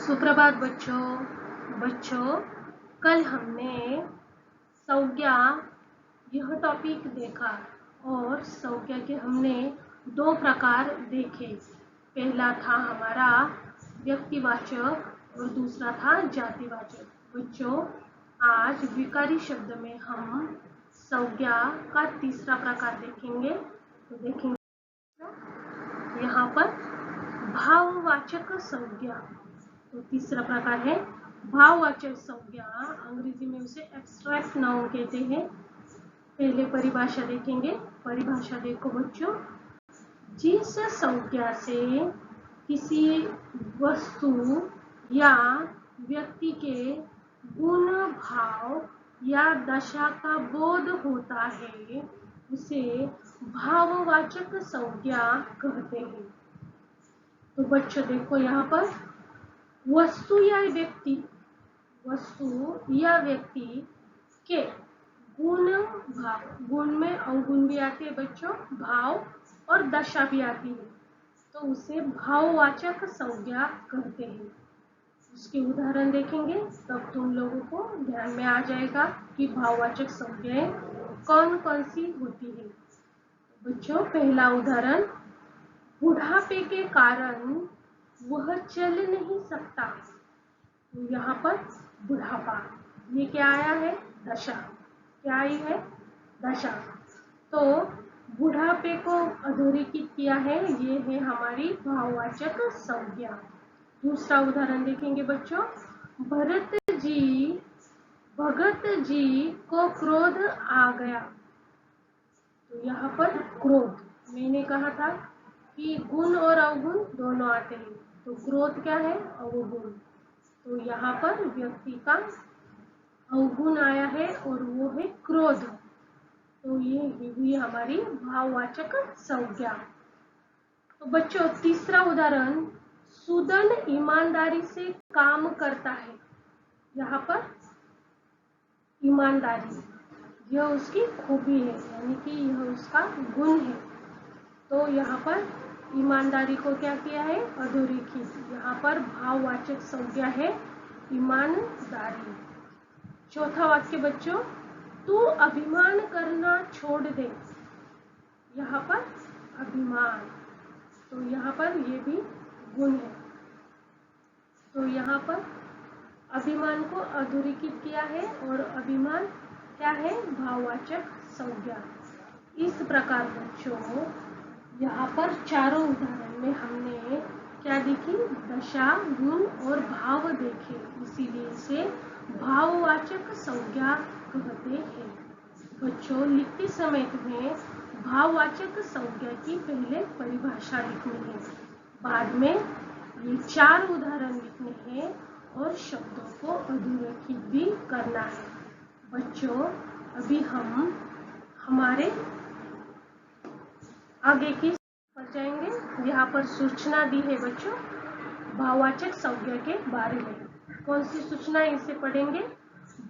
सुप्रभात बच्चों कल हमने संज्ञा यह टॉपिक देखा और संज्ञा के हमने दो प्रकार देखे। पहला था हमारा व्यक्तिवाचक और दूसरा था जातिवाचक। बच्चों आज विकारी शब्द में हम संज्ञा का तीसरा प्रकार देखेंगे। तो देखेंगे यहाँ पर भाववाचक संज्ञा। तो तीसरा प्रकार है भाववाचक संज्ञा, अंग्रेजी में उसे एब्स्ट्रैक्ट नाउन कहते हैं। पहले परिभाषा देखेंगे। परिभाषा देखो बच्चों, जिस संज्ञा से किसी वस्तु या व्यक्ति के गुण, भाव या दशा का बोध होता है उसे भाववाचक संज्ञा कहते हैं। तो बच्चों देखो यहाँ पर वस्तु या व्यक्ति के गुण, भाव, गुण में अवगुण भी आते हैं बच्चों, भाव और दशा भी आती है, तो उसे भाववाचक संज्ञा कहते हैं। उसके उदाहरण देखेंगे तब तुम लोगों को ध्यान में आ जाएगा कि भाववाचक संज्ञाएं कौन कौन सी होती है। बच्चों पहला उदाहरण, बुढ़ापे के कारण वह चल नहीं सकता। तो यहाँ पर बुढ़ापा, ये क्या आया है? दशा। क्या आई है? दशा। तो बुढ़ापे को अधोरेखित किया है, ये है हमारी भाववाचक संज्ञा। दूसरा उदाहरण देखेंगे बच्चों, भगत जी को क्रोध आ गया। तो यहाँ पर क्रोध, मैंने कहा था कि गुण और अवगुण दोनों आते हैं, तो क्रोध क्या है? अवगुण। तो यहाँ पर व्यक्ति का अवगुण आया है और वो है क्रोध। तो ये हुई हमारी भाववाचक संज्ञा। तो बच्चों तीसरा उदाहरण, सुदन ईमानदारी से काम करता है। यहाँ पर ईमानदारी यह उसकी खूबी है, यानी कि यह उसका गुण है। तो यहाँ पर ईमानदारी को क्या किया है? अधोरेखित। यहाँ पर भाववाचक संज्ञा है ईमानदारी। चौथा वाक्य बच्चों, तू अभिमान करना छोड़ दे। यहाँ पर अभिमान, तो यहाँ पर ये भी गुण है। तो यहाँ पर अभिमान को अधोरेखित किया है और अभिमान क्या है? भाववाचक संज्ञा। इस प्रकार बच्चों यहाँ पर चारों उदाहरण में हमने क्या देखी? दशा, गुण और भाव देखे, इसीलिए इसे भाववाचक संज्ञा कहते हैं। बच्चों लिखते समय तुम्हें भाववाचक संज्ञा की पहले परिभाषा लिखनी है, बाद में ये चार उदाहरण लिखने हैं और शब्दों को अधोरेखित भी करना है। बच्चों अभी हम हमारे आगे की पर जाएंगे। यहाँ पर सूचना दी है बच्चों भाववाचक संज्ञा के बारे में। कौन सी सूचना इसे पढ़ेंगे?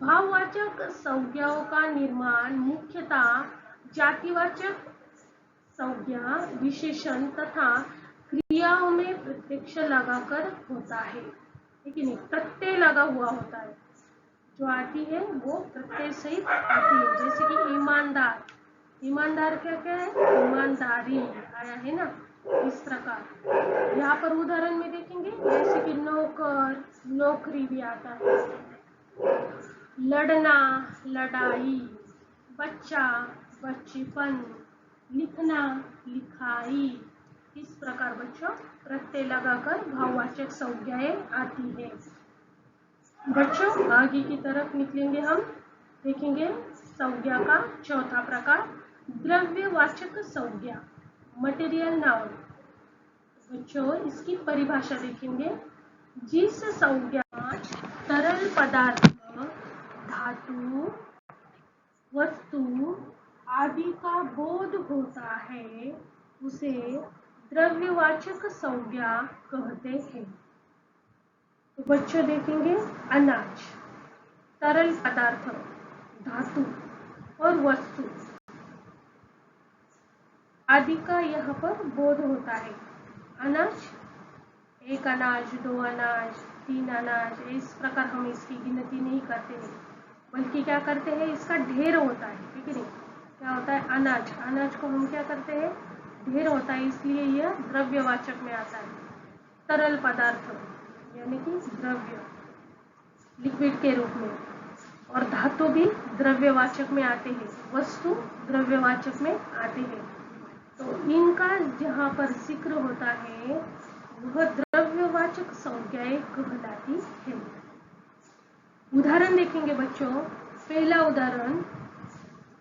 भाववाचक संज्ञाओं का निर्माण मुख्यतः जातिवाचक संज्ञा, विशेषण तथा क्रियाओं में प्रत्यक्ष लगाकर होता है। लेकिन प्रत्यय लगा हुआ होता है, जो आती है वो प्रत्यय सहित आती है। जैसे कि ईमानदार, ईमानदार क्या क्या है? ईमानदारी आया है ना, इस प्रकार। यहाँ पर उदाहरण में देखेंगे जैसे कि नौकर, नौकरी भी आता है। लड़ना, लड़ाई, बच्चा, बच्चेपन, लिखना, लिखाई। इस प्रकार बच्चों प्रत्यय लगाकर भाववाचक संज्ञाएं आती है। बच्चों आगे की तरफ निकलेंगे हम, देखेंगे संज्ञा का चौथा प्रकार, द्रव्यवाचक संज्ञा, मटेरियल नाउन। बच्चों इसकी परिभाषा देखेंगे, जिस संज्ञा तरल पदार्थ, धातु, वस्तु आदि का बोध होता है उसे द्रव्यवाचक संज्ञा कहते हैं। तो बच्चों देखेंगे अनाज, तरल पदार्थ, धातु और वस्तु आदि का यहाँ पर बोध होता है। अनाज, एक अनाज, दो अनाज, 3 अनाज, इस प्रकार हम इसकी गिनती नहीं करते हैं, बल्कि क्या करते हैं, इसका ढेर होता है, ठीक है नहीं, क्या होता है, अनाज, अनाज को हम क्या करते हैं, ढेर होता है, इसलिए यह द्रव्यवाचक में आता है। तरल पदार्थ यानी कि द्रव्य, लिक्विड के रूप में, और धातु भी द्रव्यवाचक में आते हैं, वस्तु द्रव्यवाचक में आते हैं। तो इनका जहाँ पर जिक्र होता है वह द्रव्यवाचक संज्ञाएं कहलाती है। उदाहरण देखेंगे बच्चों। पहला उदाहरण,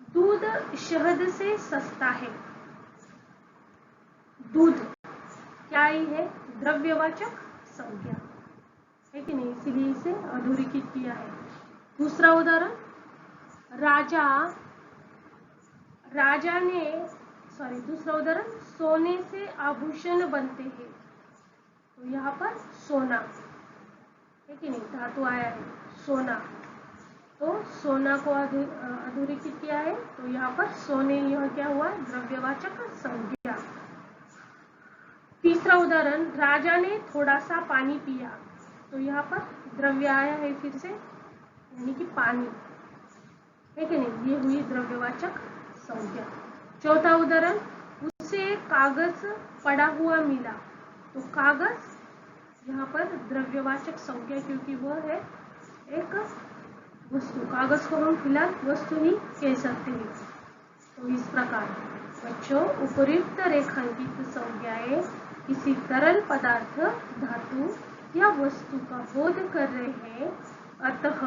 दूध शहद से सस्ता है। दूध क्या ही है, द्रव्यवाचक संज्ञा है कि नहीं, इसीलिए इसे अधोरेखित किया है। दूसरा उदाहरण, दूसरा उदाहरण, सोने से आभूषण बनते हैं। तो यहाँ पर सोना है कि नहीं, धातु आया है सोना, तो सोना को अधोरेखित किया है, तो यहाँ पर सोने, यह क्या हुआ, द्रव्यवाचक संज्ञा। तीसरा उदाहरण, राजा ने थोड़ा सा पानी पिया। तो यहाँ पर द्रव्य आया है फिर से, यानी कि पानी है कि नहीं, ये हुई द्रव्यवाचक संज्ञा। चौथा उदाहरण, उसे कागज पड़ा हुआ मिला। तो कागज यहाँ पर द्रव्यवाचक संज्ञा, क्योंकि वह है एक वस्तु, कागज को हम फिलहाल वस्तु ही कह सकते हैं। तो इस प्रकार बच्चों, उपयुक्त रेखांकित संज्ञाएं किसी तरल पदार्थ, धातु या वस्तु का बोध कर रहे हैं, अतः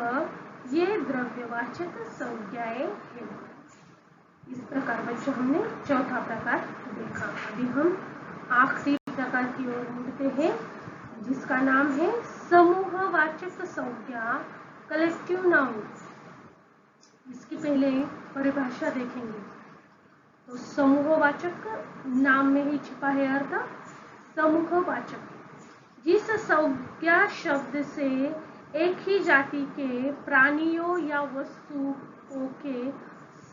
ये द्रव्यवाचक संज्ञाएं हैं। इस प्रकार बच्चों हमने चौथा प्रकार देखा। अभी हम आखिरी प्रकार की ओर मुड़ते हैं, जिसका नाम है समूहवाचक संज्ञा, कलेक्टिव नाउन। इसकी पहले परिभाषा देखेंगे। तो समूहवाचक नाम में ही छिपा है अर्थ। समूहवाचक, जिस संज्ञा शब्द से एक ही जाति के प्राणियों या वस्तुओं के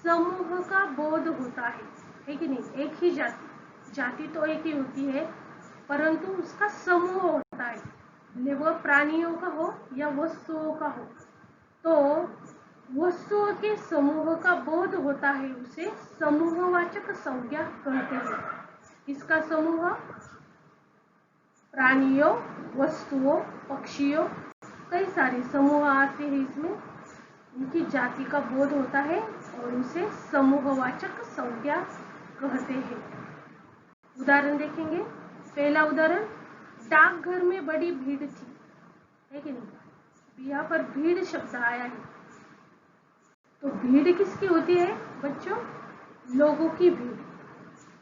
समूह का बोध होता है कि नहीं, एक ही जाति तो एक ही होती है, परंतु उसका समूह होता है, भले वह प्राणियों का हो या वस्तुओं का हो। तो वस्तुओं के समूह का बोध होता है, उसे समूहवाचक संज्ञा कहते हैं। इसका समूह प्राणियों, वस्तुओं, पक्षियों, कई सारे समूह आते हैं इसमें, उनकी जाति का बोध होता है और उसे समूहवाचक संज्ञा कहते हैं। उदाहरण देखेंगे। पहला उदाहरण, डाकघर में बड़ी भीड़ थी, है कि नहीं, यहाँ पर भीड़ शब्द आया है। तो भीड़ किसकी होती है बच्चों, लोगों की भीड़।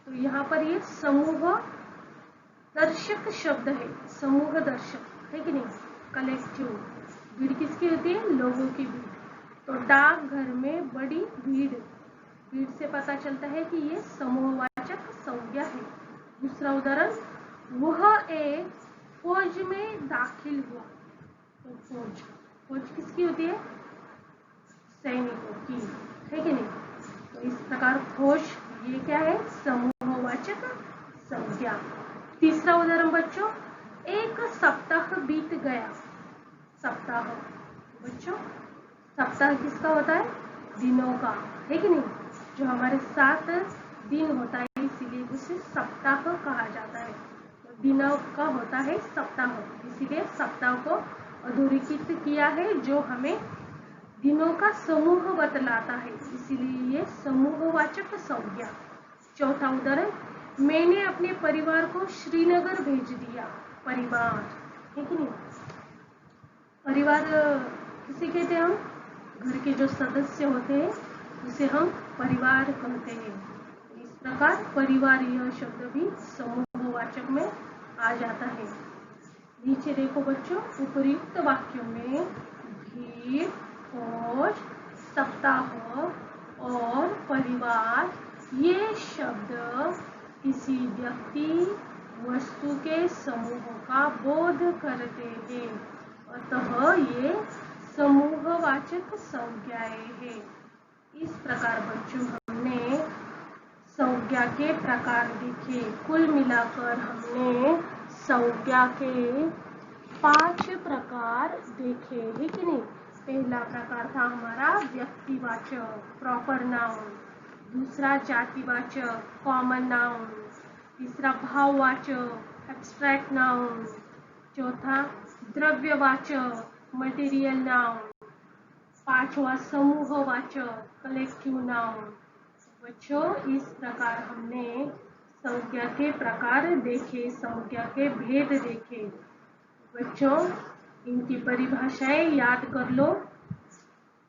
तो यहाँ पर ये समूह दर्शक शब्द है, समूह दर्शक है कि नहीं, कलेक्टिव। भीड़ किसकी होती है, लोगों की भीड़। तो डाकघर में बड़ी भीड़, भीड़ से पता चलता है कि ये समूहवाचक संज्ञा है। दूसरा उदाहरण, वह एक फौज में दाखिल हुआ। तो फौज किसकी होती है, सैनिकों की, है कि नहीं। तो इस प्रकार फौज, ये क्या है, समूहवाचक संज्ञा। तीसरा उदाहरण बच्चों, एक सप्ताह बीत गया। सप्ताह बच्चों, सप्ताह किसका होता है, दिनों का, है कि नहीं, जो हमारे 7 दिन होता है, इसीलिए उसे सप्ताह कहा जाता है। तो दिनों का होता है सप्ताह, इसीलिए सप्ताह को अधोरेखित किया है, जो हमें दिनों का समूह बतलाता है, इसीलिए ये समूहवाचक संज्ञा। चौथा उदाहरण, मैंने अपने परिवार को श्रीनगर भेज दिया। परिवार, है कि नहीं, परिवार किसे कहते हैं हम, घर के जो सदस्य होते हैं उसे हम परिवार कहते हैं। इस प्रकार परिवार यह शब्द भी समूहवाचक में आ जाता है। नीचे देखो बच्चों, उपयुक्त वाक्यों में भीड़, फौज, सप्ताह और परिवार ये शब्द किसी व्यक्ति, वस्तु के समूह का बोध करते हैं, अतः ये समूहवाचक संज्ञाएं हैं। इस प्रकार बच्चों हमने संज्ञा के प्रकार देखे। कुल मिलाकर हमने संज्ञा के 5 प्रकार देखे, है कि नहीं। पहला प्रकार था हमारा व्यक्तिवाचक प्रॉपर नाउन, दूसरा जातिवाचक कॉमन नाउन, तीसरा भाववाचक एब्स्ट्रैक्ट नाउन, चौथा द्रव्यवाचक मटेरियल नाउन, पांचवा समूहवाचक कलेक्टिव नाउन। बच्चों, इस प्रकार हमने संज्ञा के प्रकार देखे, संज्ञा के भेद देखे। बच्चों, इनकी परिभाषाएं याद कर लो,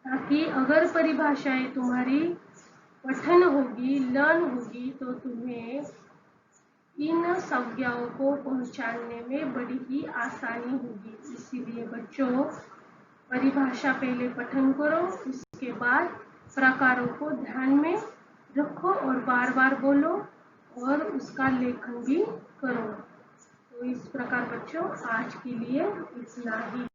ताकि अगर परिभाषाएं तुम्हारी पठन होगी, लर्न होगी, तो तुम्हें इन संज्ञाओं को पहचानने में बड़ी ही आसानी होगी। इसीलिए बच्चों, परिभाषा पहले पठन करो, उसके बाद प्रकारों को ध्यान में रखो और बार बार बोलो और उसका लेखन भी करो। तो इस प्रकार बच्चों, आज के लिए इतना ही।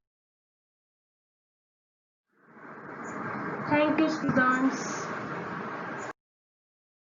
Thank you students.